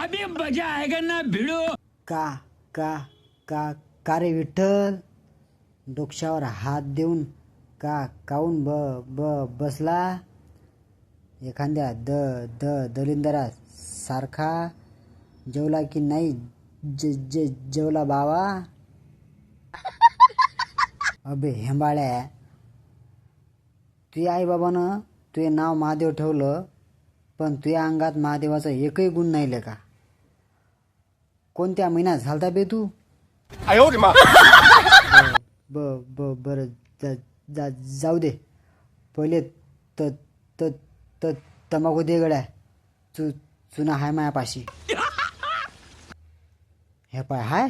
अभी मजा आएगा ना भिड़ो. का का का का रे विठ्ठल, डोक्यावर हात देऊन काऊन बसला? एखाद्या दलिंदरा सारखा जेवला की नाही जेवला बाबा? अबे हेंबाळ्या, तुझ्या आई बाबानं तुझे नाव महादेव ठेवलं, पण तुझ्या अंगात महादेवाचा एकही गुण नाही का? कोणत्या महिन्यात झालता बे तू? बरं जाऊ दे. पहिले त त त तंबाखू दे गड्या. चुना हाय मायापाशी. हे पाय हाय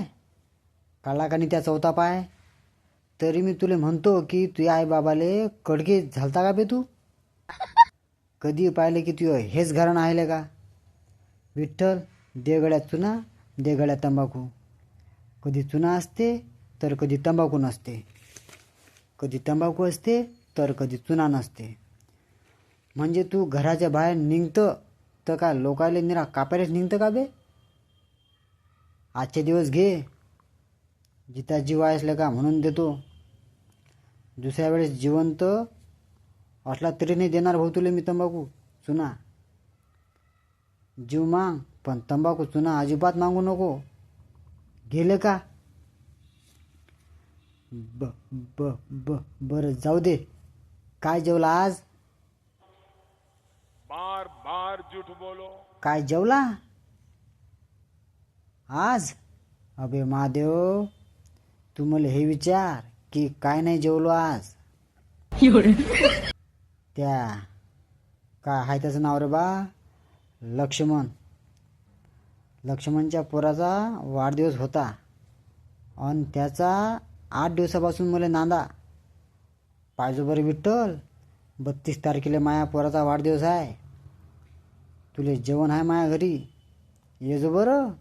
काढला का नाही त्या चौथा पाय? तरी मी तुले म्हणतो की तुझ्या आई बाबाले कडके झालता का बे तू? कधी पाहिले की तू हेच घराणं आहे का? विठ्ठल, दे गड्या चुना, दे गड्या तंबाखू. कधी चुना असते तर कधी तंबाखू नसते, कधी तंबाखू असते तर कधी चुना नसते. म्हणजे तू घराच्या बाहेर निघतं तर का लोकायले निरा कापायलाच निघतं का बे? आजचे दिवस घे, जिता जीव असलं का म्हणून देतो. दुसऱ्या वेळेस जिवंत असला तरी नाही देणार भाऊ तुले मी तंबाखू चुना. जीव माग पण तंबाखू चुना अजिबात मागू नको. गेले का? बरं जाऊ दे. काय जेवला आज? बार बार झूठ बोलो. काय जेवला आज? अबे महादेव, तू मला हे विचार की काय नाही जेवलो आज. त्या काय हाय त्याचं नाव रे बा? लक्ष्मण. लक्ष्मणच्या पोराचा वाढदिवस होता आणि त्याचा 8 दिवसापासून मला नांदा. पाहिजो बरं विठ्ठल, 32 तारखेला माया पोराचा वाढदिवस आहे. तुले जेवण आहे माया घरी, ये जो बरं.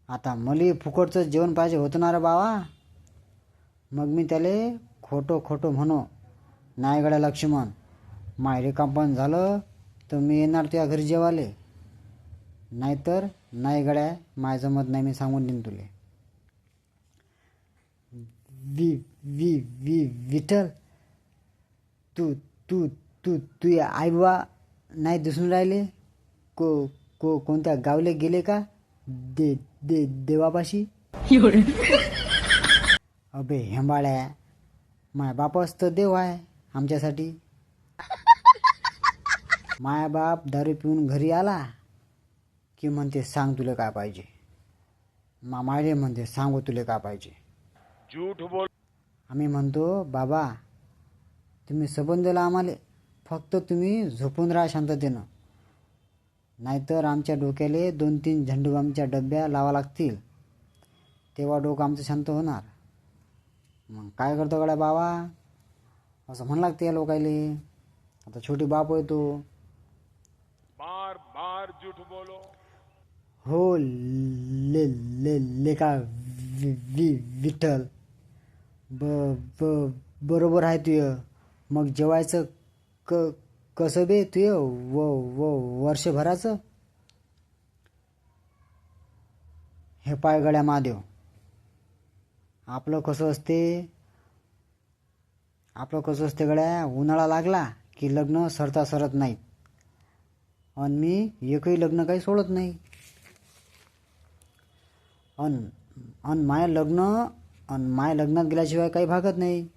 आता मला फुकटचं जेवण पाहिजे होतं ना रे बाबा. मग मी त्याले खोटं म्हणो, नाही गड्या लक्ष्मण, मायरे कंपन झालं तर मी येणार तुझ्या घरी जेवाले. नाहीतर नाही गड्या, माय जमत नाही, मी सांगून देईन तुले. विठ्ठल, तू तू तू तू आई बाबा नाही दिसून राहिले? कोणत्या गावले गेले का देवापाशी? अबे हेंबाळ्या, माय बापच तर देव आहे आमच्यासाठी. माया बाप दारू पिऊन घरी आला की म्हणते सांग तुला काय पाहिजे. मामाले म्हणते सांगू तुला काय पाहिजे. झूठ बोल. आम्ही म्हणतो बाबा तुम्ही सबंध दिला आम्हाला, फक्त तुम्ही झोपून राहा शांततेनं. नाहीतर आमच्या डोक्याले 2-3 झंडूबामच्या डब्या लावा लागतील, तेव्हा डोकं आमचं शांत होणार. मग काय करतो गड्या बाबा, असं म्हण लागते या लोकायले. आता छोटी बाप होय तो. बार बार झूठ बोलो. हो लेका विठ्ठल, बरोबर आहे तुय. मग जेवायचं कसं बे तुय वर्षभराचं? हे पाय गड्या महादेव, आपलं कसं असते गड्या, उन्हाळा लागला की लग्न सरत नाहीत. आणि मी एकही लग्न काही सोडत नाही. अन माया लग्नात गेल्याशिवाय काही भागत नाही.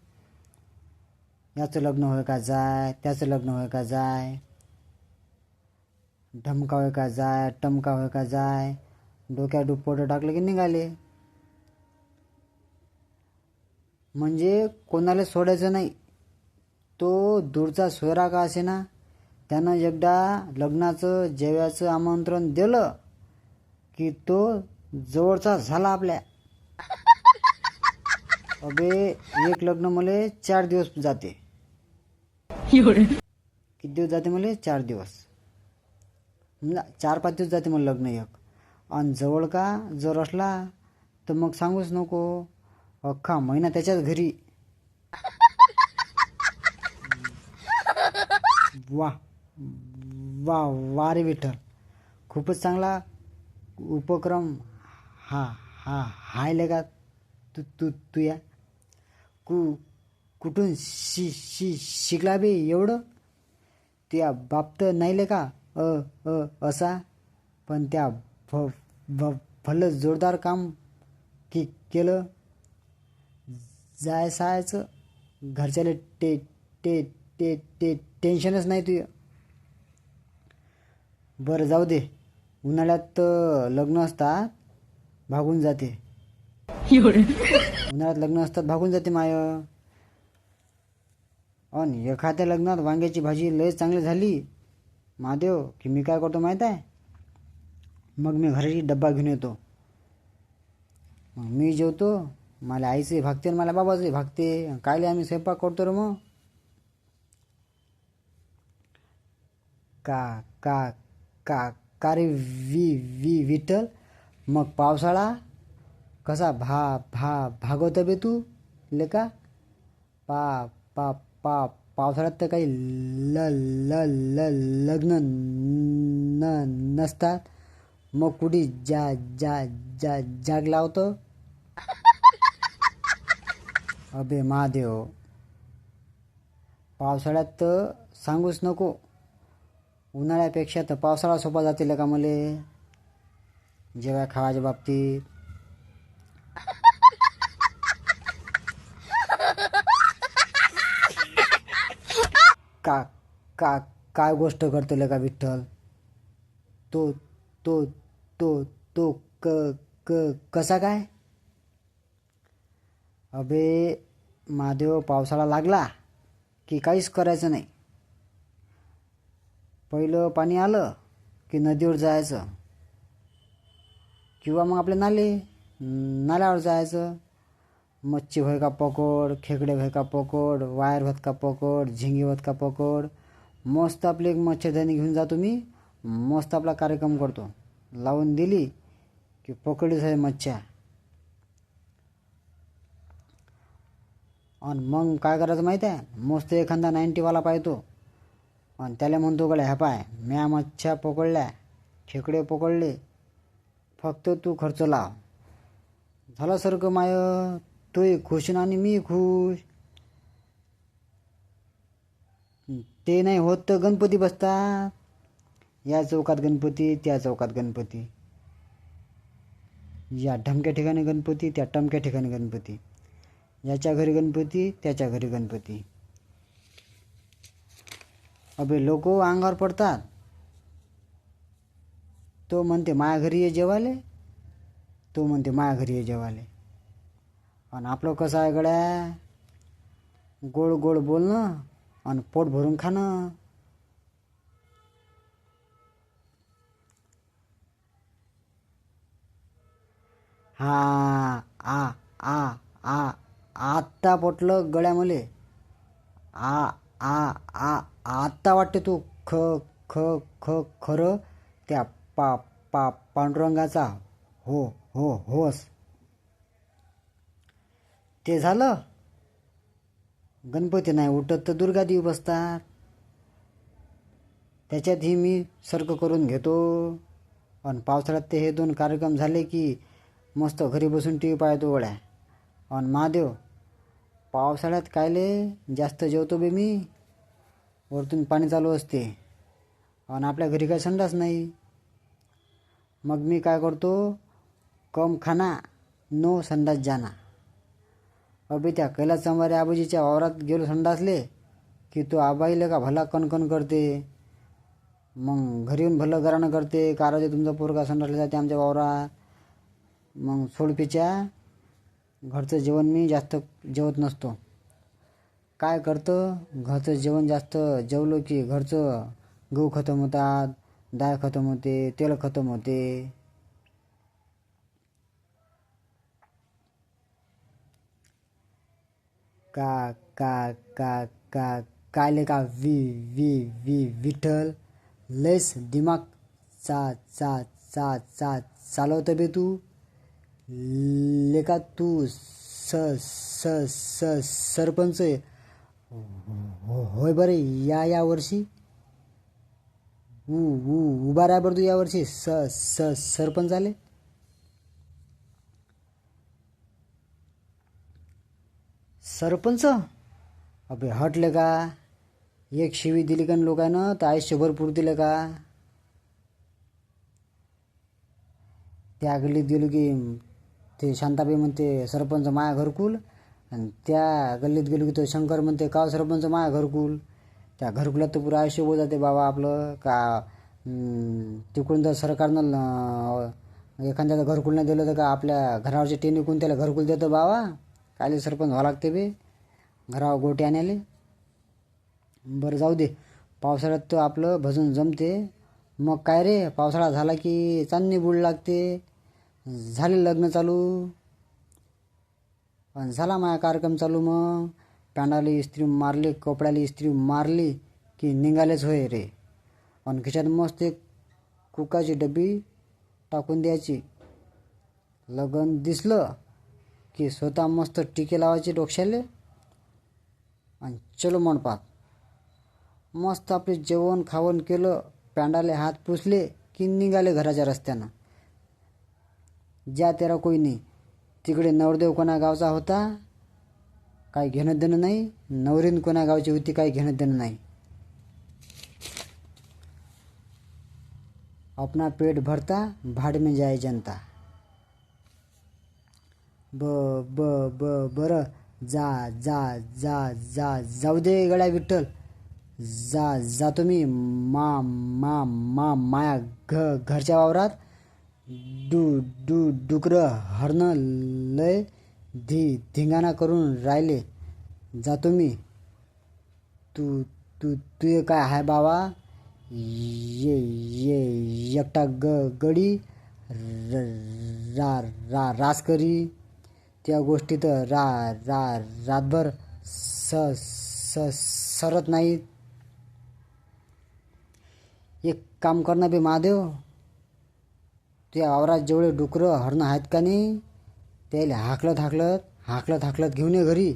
याचं लग्न होय का जाय, त्याचं लग्न होय का जाय, ढमका होय का जाय, टमका होय का जाय, डोक्यात डुप्पोटं टाकलं की निघाले. म्हणजे कोणाला सोडायचं नाही. तो दूरचा सोयरा का असे ना, त्यानं एकदा लग्नाचं जेवायचं आमंत्रण दिलं की तो जवळचा झाला आपल्या. अबे एक लग्न मला 4 दिवस जाते. किती दिवस जाते मला? 4 दिवस. 4-5 दिवस जाते मला लग्न एक. आणि जवळ का जर असला तर मग सांगूच नको, अख्खा महिना त्याच्याच घरी. वा वा वा रे विठ्ठल, खूपच चांगला उपक्रम हा हा हाय लेका. तू तू तू या कुठून शिकला बे एवढं? त्या बाप तर नाही लेका असा, पण त्या भलं जोरदार काम केलं. जायचं घरच्याला टे टे टे टे टेन्शनच नाही तुझं. बरं जाऊ दे, उन्हाळ्यात तर लग्न असतात भागून जाते. उन्हाळ्यात लग्न असतात भागून जाते माय. आणि एखाद्या लग्नात वांग्याची भाजी लय चांगली झाली महादेव की मी काय करतो माहीत आहे, मग मी घरी डब्बा घेऊन येतो. मग मी जेवतो, मला आईचे भागते आणि मला बाबाचे भागते. कायले आम्ही स्वयंपाक करतो रे मग. का का का का रे विठ्ठल, मग पावसाळा कसा भागवतं बे तू लेका? पा पा पा पावसाळ्यात तर काही ल ल ल लग्न नसतात, मग कुठे जाग लावतो? अबे महादेव, पावसाळ्यात तर सांगूच नको. उन्हाळ्यापेक्षा तर पावसाळा सोपा जातील का मले जेव्हा खावाच्या बाबतीत. का का काय गोष्ट करतो का विठ्ठल? तो तो तो तो क क कसा काय? अबे महादेव, पावसाळा लागला की काहीच करायचं नाही. पहिलं पाणी आलं की नदीवर जायचं, किंवा मग आपले नाल्यावर जायचं. मच्छी होय का पकड, खेकडे होय का पकड, वायर होत का पकड, झिंगे होत का पकड. मस्त आपली एक मच्छरदाणी घेऊन जातो मी, मस्त आपला कार्यक्रम करतो. लावून दिली की पकडलीच आहे मच्छ्या. आणि मग काय करायचं माहीत आहे, मस्त एखादा 90वाला पाहतो आणि त्याला म्हणतो गड्या ह्या पाय, म्या मच्छ्या पकडल्या, खेकडे पकडले, फक्त तू खर्च लाव. झालं सारखं माय, तोही खुश आणि मी खुश. ते नाही होत तर गणपती बसतात. या चौकात गणपती, त्या चौकात गणपती, या ढमक्या ठिकाणी गणपती, त्या टमक्या ठिकाणी गणपती, याच्या घरी गणपती, त्याच्या घरी गणपती. अबे लोक अंगावर पडतात. तो म्हणते माया घरी ये जेवाले, तो म्हणते माया घरी ये जेवाले. आणि आपलं कसं आहे गड्या, गोड गोड बोलणं आणि पोट भरून खाणं. हा आ आ आ आत्ता पटलं गड्या मले. आ आ आ आत्ता वाटते तू ख ख ख खरं त्या पांडुरंगाचा हो हो होस. ते झालं, गणपती नाही उठत तर दुर्गादेवी बसतात. त्याच्यातही मी सर्क करून घेतो. आणि पावसाळ्यात ते हे 2 कार्यक्रम झाले की मस्त घरी बसून टी व्ही पाहतो गड्या. आणि महादेव, पावसाळ्यात कायले जास्त जेवतो बे मी. वरतून पाणी चालू असते आणि आपल्या घरी काय संडास नाही. मग मी काय करतो, कम खाना नो संडास जाना. अबे त्या कैलास संवारे आबाजीच्या वावरात गेलो संडासले की तो आबाईले का भला कणकण करते. मग घरी येऊन भलं घराणं करते, काराजे तुमचा पोरगा संडासला जाते आमच्या वावरात. मग सोडपीच्या घरचं जेवण मी जास्त जेवत नसतो. काय करतं, घरचं जेवण जास्त जेवलो की घरचं गहू खतम होतात, डाळ खतम होते, तेल खतम होते. का का का का कायले का विठ्ठल, लयच दिमाग चा चा चा चा चालवतं बे तू लेका. तू स स स सरपंच होय बरे या वर्षी. उभा राहा बरं तू यावर्षी सरपंच आले. सरपंच अबे हटले का? एक शिवी दिली का लोकांना तर आयुष्यभर पुरतील का? त्या गल्लीत गेलो की ते शांताबाई म्हणते सरपंच माया घरकुल, आणि त्या गल्लीत गेलो की तो शंकर म्हणते का सरपंच माया घरकुल. त्या घरकुलात तर पुरं आयुष्य बोल जाते बाबा आपलं का. तिकडून जर सरकारनं एखाद्याला घरकुल नाही दिलं तर का आपल्या घरावरचे टेन विकून त्याला घरकुल देतं बाबा. कायले सरपंच व्हावं लागते बे घरावर गोटे आणायले. बरं जाऊ दे, पावसाळ्यात तर आपलं भजन जमते. मग काय रे, पावसाळा झाला की चांदणी बुड लागते. झाले लग्न चालू, पण झाला माझा कार्यक्रम चालू. मग पॅन्डाला इस्त्री मारली, कपड्याला इस्त्री मारली की निघालेच होय रे. आणि खिशात मस्त एक कुकाची डबी टाकून द्यायची. लग्न दिसलं की स्वतः मस्त टिके लावायचे डोक्याले आणि चलो मंडपात. मस्त आपले जेवण खावण केलं, पॅन्डाले हात पुसले की निघाले घराच्या रस्त्यानं. ज्या तेरा कोई नाही. तिकडे नवरदेव कोणा गावचा होता काही घेणं देणं नाही, नवरीन कोणा गावची होती काही घेणं देणं नाही. अपना पेट भरता भाड में जाए जनता. बरं जा जा जा जा जाऊ दे गड्या विठ्ठल. जातो मी माया घरच्या वावरात. डुकरं हरणं लय धिंगाणा करून राहिले. जातो मी. तू ये काय हाय बाबा, ये एकटा गडी रास करी. त्या गोष्टीत रातभर सरत नाहीत. एक काम कर ना बे महादेव, तुझ्या वावरात जेवढे डुकरं हरणं आहेत का नाही त्याला हाकलत घेऊन ये घरी.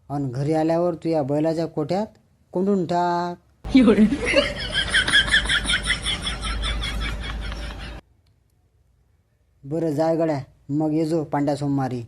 आणि घरी आल्यावर तू या बैलाच्या कोठ्यात कोंडून टाक. बरं जाय गड्या, मग ये जो पांड्या सोमवारी.